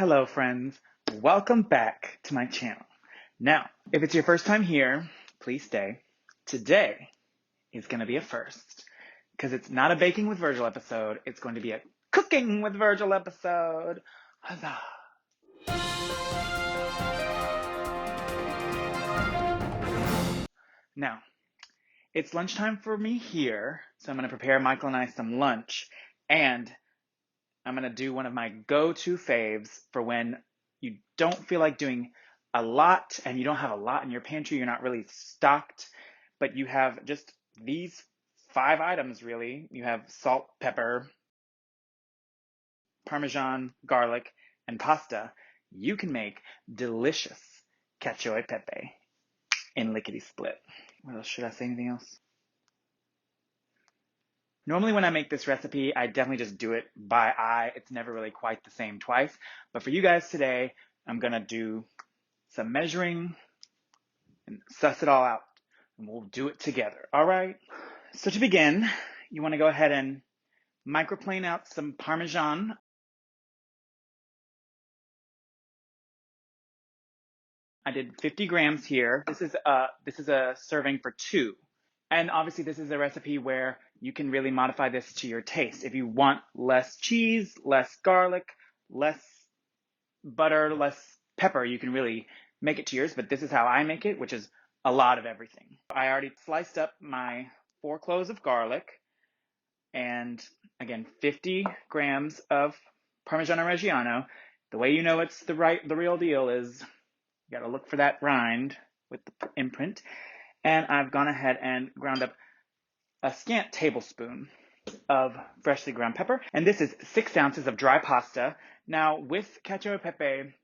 Hello friends, welcome back to my channel. Now, if it's your first time here, please stay. Today is going to be a first, because it's not a Baking with Virgil episode, it's going to be a Cooking with Virgil episode. Huzzah! Now, it's lunchtime for me here, so I'm going to prepare Michael and I some lunch, and I'm going to do one of my go-to faves for when you don't feel like doing a lot and you don't have a lot in your pantry, you're not really stocked, but you have just these 5 items really. You have salt, pepper, Parmesan, garlic, and pasta. You can make delicious cacio e pepe in lickety split. What else? Should I say anything else? Normally when I make this recipe, I definitely just do it by eye. It's never really quite the same twice. But for you guys today, I'm going to do some measuring and suss it all out. And we'll do it together. All right? So to begin, you want to go ahead and microplane out some Parmesan. I did 50 grams here. This is a serving for 2. And obviously this is a recipe where you can really modify this to your taste. If you want less cheese, less garlic, less butter, less pepper, you can really make it to yours, but this is how I make it, which is a lot of everything. I already sliced up my 4 cloves of garlic, and again, 50 grams of Parmigiano-Reggiano. The way you know it's the real deal is you gotta look for that rind with the imprint. And I've gone ahead and ground up a scant tablespoon of freshly ground pepper. And this is 6 ounces of dry pasta. Now, with cacio e pepe,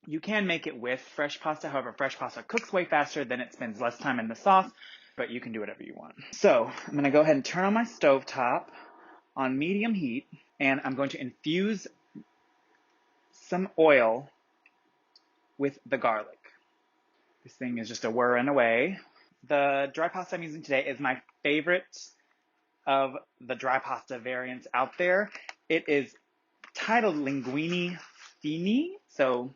you can make it with fresh pasta. However, fresh pasta cooks way faster, then it spends less time in the sauce, but you can do whatever you want. So I'm going to go ahead and turn on my stovetop on medium heat, and I'm going to infuse some oil with the garlic. This thing is just a whirring away. The dry pasta I'm using today is my favorite of the dry pasta variants out there. It is titled Linguine Fini, so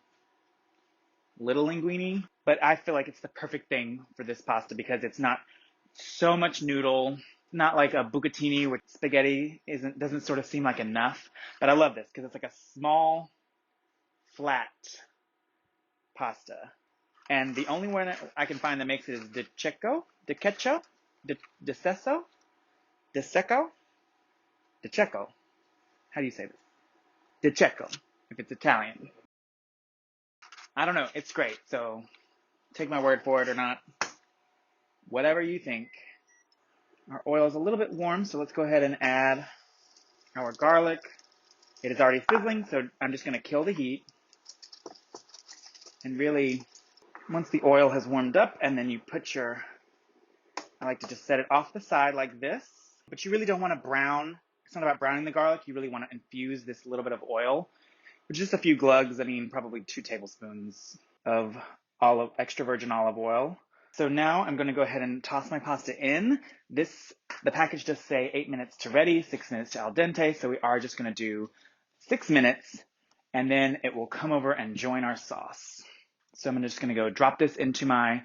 little linguine, but I feel like it's the perfect thing for this pasta because it's not so much noodle, not like a bucatini with spaghetti doesn't sort of seem like enough. But I love this because it's like a small, flat pasta. And the only one I can find that makes it is di Secco, how do you say this? Di Secco, if it's Italian. I don't know, it's great, so take my word for it or not. Whatever you think. Our oil is a little bit warm, so let's go ahead and add our garlic. It is already sizzling, so I'm just going to kill the heat. And really, once the oil has warmed up, and then you put I like to just set it off the side like this. But you really don't want to brown. It's not about browning the garlic. You really want to infuse this little bit of oil. With just a few glugs, probably 2 tablespoons of extra virgin olive oil. So now I'm going to go ahead and toss my pasta in. The package does say 8 minutes to ready, 6 minutes to al dente, so we are just going to do 6 minutes, and then it will come over and join our sauce. So I'm just going to go drop this into my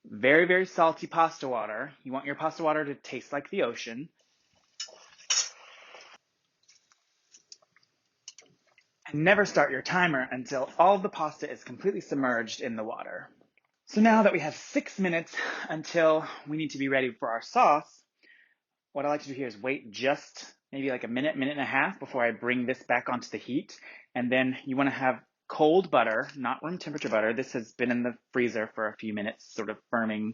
very, very salty pasta water. You want your pasta water to taste like the ocean. And never start your timer until all of the pasta is completely submerged in the water. So now that we have 6 minutes until we need to be ready for our sauce, what I like to do here is wait just maybe like a minute and a half before I bring this back onto the heat. And then you want to have cold butter, not room temperature butter. This has been in the freezer for a few minutes, sort of firming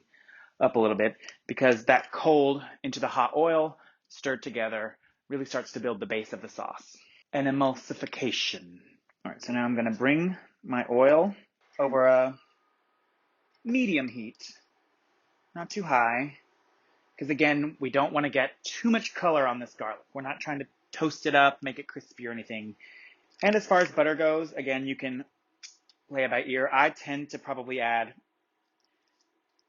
up a little bit, because that cold into the hot oil stirred together really starts to build the base of the sauce. An emulsification. All right, so now I'm going to bring my oil over a medium heat, not too high, because again, we don't want to get too much color on this garlic. We're not trying to toast it up, make it crispy or anything. And as far as butter goes, again, you can play it by ear. I tend to probably add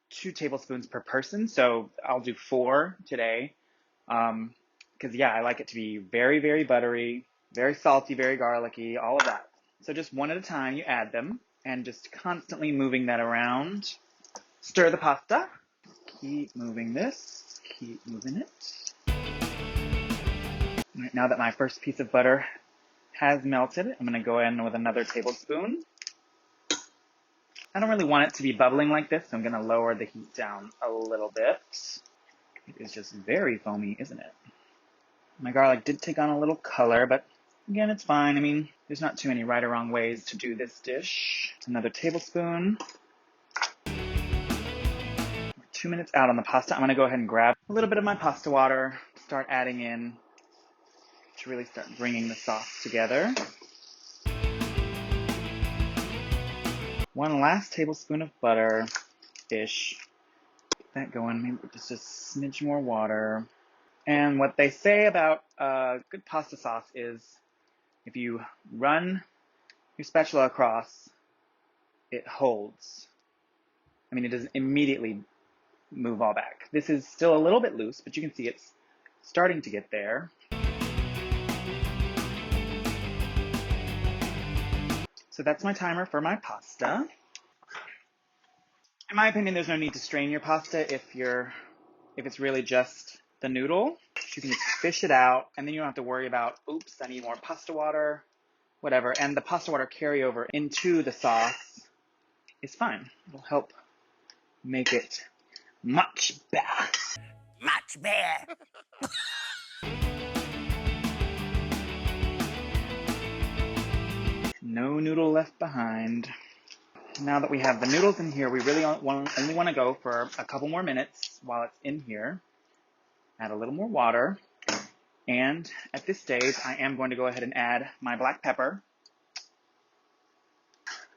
2 tablespoons per person, so I'll do 4 today. Because yeah, I like it to be very, very buttery, very salty, very garlicky, all of that. So just one at a time, you add them, and just constantly moving that around. Stir the pasta. Keep moving this. Keep moving it. All right, now that my first piece of butter has melted, I'm going to go in with another tablespoon. I don't really want it to be bubbling like this, so I'm going to lower the heat down a little bit. It is just very foamy, isn't it? My garlic did take on a little color, but again, it's fine. I mean, there's not too many right or wrong ways to do this dish. Another tablespoon. We're 2 minutes out on the pasta. I'm going to go ahead and grab a little bit of my pasta water, start adding in to really start bringing the sauce together. 1 last tablespoon of butter-ish. Get that going, maybe just a smidge more water. And what they say about good pasta sauce is if you run your spatula across, it holds. I mean, it doesn't immediately move all back. This is still a little bit loose, but you can see it's starting to get there. So that's my timer for my pasta. In my opinion, there's no need to strain your pasta if it's really just the noodle. You can just fish it out, and then you don't have to worry about, oops, I need more pasta water, whatever. And the pasta water carryover into the sauce is fine. It'll help make it much better. Much better. No noodle left behind. Now that we have the noodles in here, we really only want to go for a couple more minutes while it's in here. Add a little more water. And at this stage, I am going to go ahead and add my black pepper.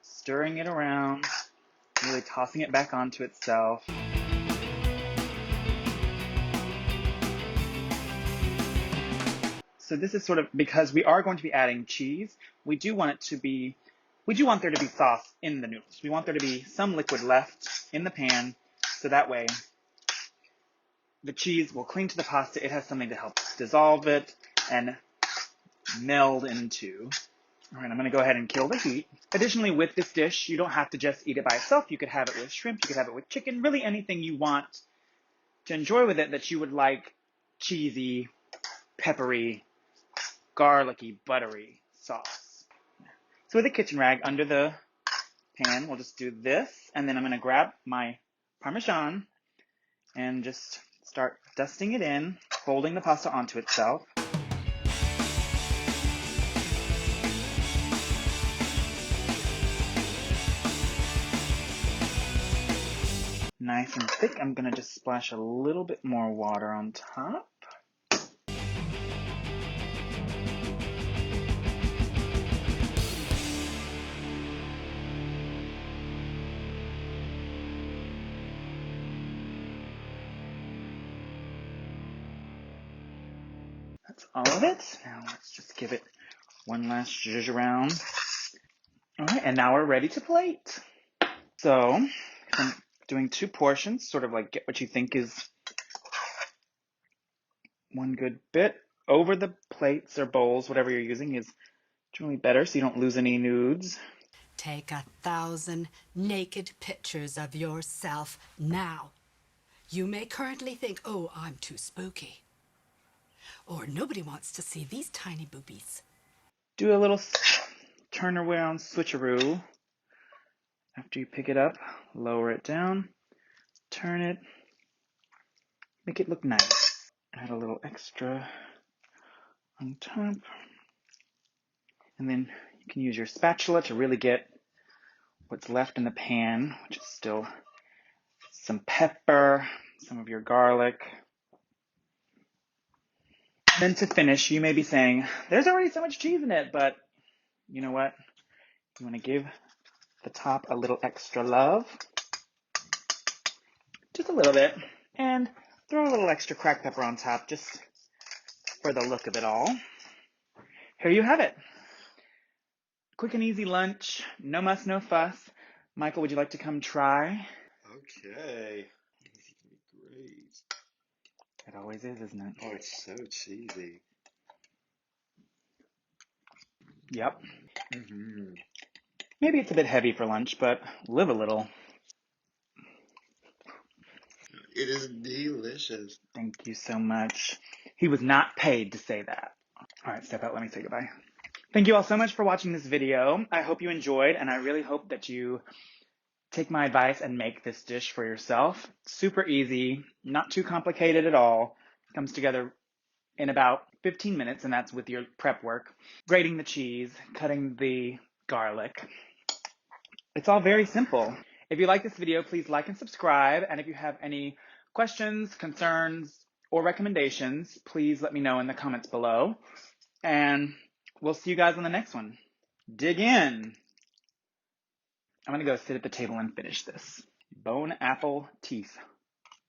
Stirring it around, really tossing it back onto itself. So this is sort of, because we are going to be adding cheese, we do want there to be sauce in the noodles. We want there to be some liquid left in the pan, so that way the cheese will cling to the pasta. It has something to help dissolve it and meld into. All right, I'm going to go ahead and kill the heat. Additionally, with this dish, you don't have to just eat it by itself. You could have it with shrimp. You could have it with chicken. Really anything you want to enjoy with it that you would like cheesy, peppery, garlicky, buttery sauce. So with a kitchen rag under the pan, we'll just do this. And then I'm going to grab my Parmesan and just start dusting it in, folding the pasta onto itself. Nice and thick. I'm going to just splash a little bit more water on top. That's all of it. Now let's just give it one last zhuzh around. All right, and now we're ready to plate. So I'm doing 2 portions, sort of like get what you think is one good bit. Over the plates or bowls, whatever you're using, is generally better so you don't lose any nudes. Take 1,000 naked pictures of yourself now. You may currently think, oh, I'm too spooky. Or nobody wants to see these tiny boobies. Do a little turn around switcheroo. After you pick it up, lower it down, turn it, make it look nice. Add a little extra on top. And then you can use your spatula to really get what's left in the pan, which is still some pepper, some of your garlic. Then to finish, you may be saying, there's already so much cheese in it, but you know what? You want to give the top a little extra love. Just a little bit. And throw a little extra cracked pepper on top, just for the look of it all. Here you have it. Quick and easy lunch. No muss, no fuss. Michael, would you like to come try? Okay. This is gonna be great. It always is, isn't it? Oh, it's so cheesy. Yep. Mm-hmm. Maybe it's a bit heavy for lunch, but live a little. It is delicious. Thank you so much. He was not paid to say that. All right, step out. Let me say goodbye. Thank you all so much for watching this video. I hope you enjoyed, and I really hope that you take my advice and make this dish for yourself. Super easy, not too complicated at all. It comes together in about 15 minutes, and that's with your prep work. Grating the cheese, cutting the garlic. It's all very simple. If you like this video, please like and subscribe. And if you have any questions, concerns, or recommendations, please let me know in the comments below. And we'll see you guys on the next one. Dig in. I'm going to go sit at the table and finish this. Bone apple teeth.